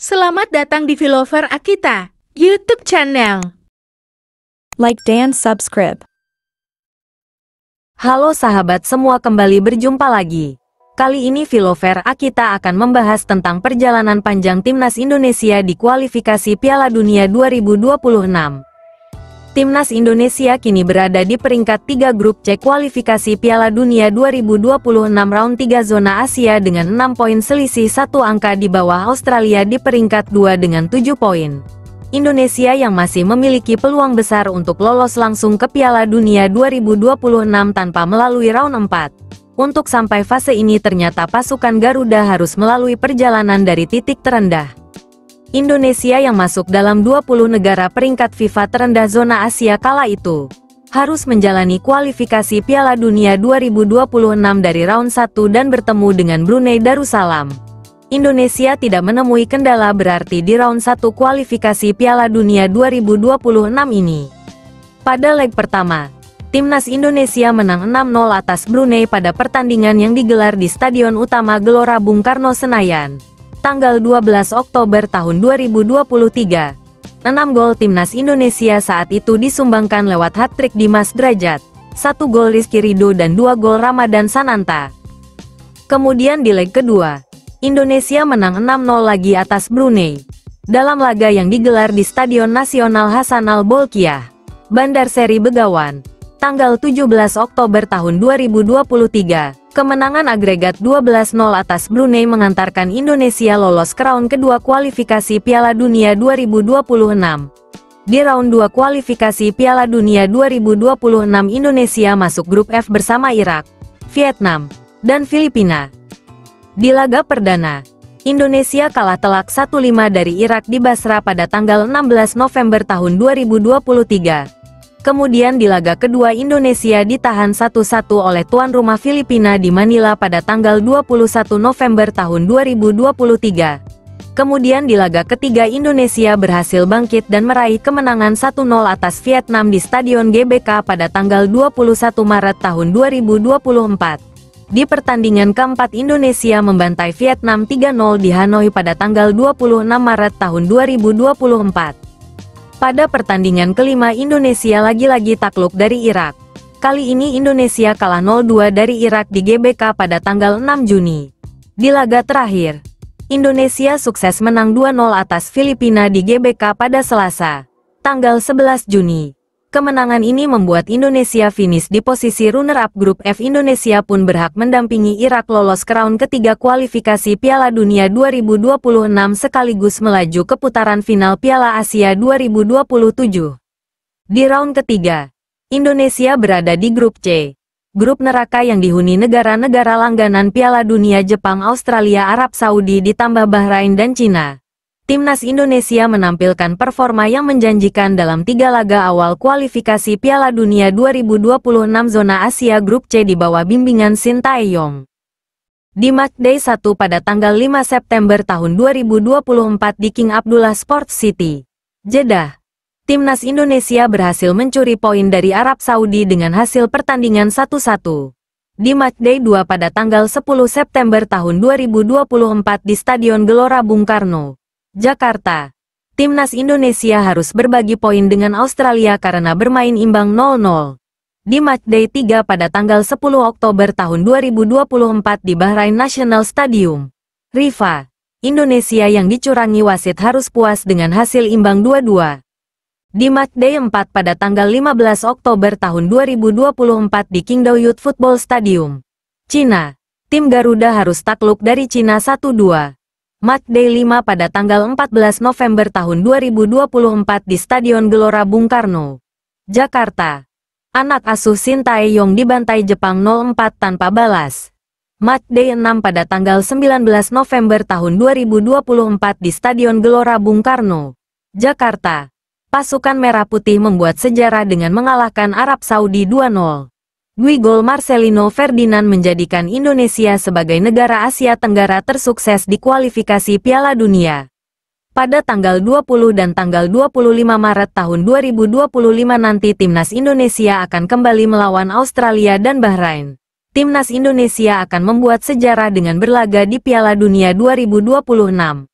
Selamat datang di Filover Akita YouTube channel. Like dan subscribe. Halo sahabat semua, kembali berjumpa lagi. Kali ini Filover Akita akan membahas tentang perjalanan panjang Timnas Indonesia di kualifikasi Piala Dunia 2026. Timnas Indonesia kini berada di peringkat 3 grup C kualifikasi Piala Dunia 2026 round 3 zona Asia dengan 6 poin, selisih 1 angka di bawah Australia di peringkat 2 dengan 7 poin. Indonesia yang masih memiliki peluang besar untuk lolos langsung ke Piala Dunia 2026 tanpa melalui round 4. Untuk sampai fase ini ternyata pasukan Garuda harus melalui perjalanan dari titik terendah. Indonesia yang masuk dalam 20 negara peringkat FIFA terendah zona Asia kala itu harus menjalani kualifikasi Piala Dunia 2026 dari round 1 dan bertemu dengan Brunei Darussalam. Indonesia tidak menemui kendala berarti di round 1 kualifikasi Piala Dunia 2026 ini. Pada leg pertama, Timnas Indonesia menang 6-0 atas Brunei pada pertandingan yang digelar di Stadion Utama Gelora Bung Karno, Senayan, tanggal 12 Oktober tahun 2023. 6 gol Timnas Indonesia saat itu disumbangkan lewat hat-trick Dimas Drajat, 1 gol Rizky Ridho dan 2 gol Ramadan Sananta. Kemudian di leg kedua, Indonesia menang 6-0 lagi atas Brunei, dalam laga yang digelar di Stadion Nasional Hasanal Bolkiah, Bandar Seri Begawan, tanggal 17 Oktober tahun 2023. Kemenangan agregat 12-0 atas Brunei mengantarkan Indonesia lolos ke round kedua kualifikasi Piala Dunia 2026. Di round 2 kualifikasi Piala Dunia 2026 Indonesia masuk grup F bersama Irak, Vietnam, dan Filipina. Di laga perdana, Indonesia kalah telak 1-5 dari Irak di Basra pada tanggal 16 November tahun 2023. Kemudian di laga kedua Indonesia ditahan 1-1 oleh tuan rumah Filipina di Manila pada tanggal 21 November tahun 2023. Kemudian di laga ketiga Indonesia berhasil bangkit dan meraih kemenangan 1-0 atas Vietnam di Stadion GBK pada tanggal 21 Maret tahun 2024. Di pertandingan keempat Indonesia membantai Vietnam 3-0 di Hanoi pada tanggal 26 Maret tahun 2024. Pada pertandingan kelima Indonesia lagi-lagi takluk dari Irak. Kali ini Indonesia kalah 0-2 dari Irak di GBK pada tanggal 6 Juni. Di laga terakhir, Indonesia sukses menang 2-0 atas Filipina di GBK pada Selasa, tanggal 11 Juni. Kemenangan ini membuat Indonesia finish di posisi runner-up grup F. Indonesia pun berhak mendampingi Irak lolos ke round ketiga kualifikasi Piala Dunia 2026 sekaligus melaju ke putaran final Piala Asia 2027. Di round ketiga, Indonesia berada di grup C, grup neraka yang dihuni negara-negara langganan Piala Dunia Jepang, Australia, Arab Saudi ditambah Bahrain dan Cina. Timnas Indonesia menampilkan performa yang menjanjikan dalam 3 laga awal kualifikasi Piala Dunia 2026 zona Asia grup C di bawah bimbingan Shin Tae-yong. Di matchday 1 pada tanggal 5 September tahun 2024 di King Abdullah Sports City, Jeddah, Timnas Indonesia berhasil mencuri poin dari Arab Saudi dengan hasil pertandingan 1-1. Di matchday 2 pada tanggal 10 September tahun 2024 di Stadion Gelora Bung Karno, Jakarta, Timnas Indonesia harus berbagi poin dengan Australia karena bermain imbang 0-0. Di matchday 3 pada tanggal 10 Oktober tahun 2024 di Bahrain National Stadium, Rifa, Indonesia yang dicurangi wasit harus puas dengan hasil imbang 2-2. Di matchday 4 pada tanggal 15 Oktober tahun 2024 di Qingdao Youth Football Stadium, Cina, tim Garuda harus takluk dari Cina 1-2. Matchday 5 pada tanggal 14 November tahun 2024 di Stadion Gelora Bung Karno, Jakarta, anak asuh Shin Tae-yong dibantai Jepang 0-4 tanpa balas. Matchday 6 pada tanggal 19 November tahun 2024 di Stadion Gelora Bung Karno, Jakarta, pasukan Merah Putih membuat sejarah dengan mengalahkan Arab Saudi 2-0. Dua gol Marcelino Ferdinand menjadikan Indonesia sebagai negara Asia Tenggara tersukses di kualifikasi Piala Dunia. Pada tanggal 20 dan tanggal 25 Maret tahun 2025 nanti Timnas Indonesia akan kembali melawan Australia dan Bahrain. Timnas Indonesia akan membuat sejarah dengan berlaga di Piala Dunia 2026.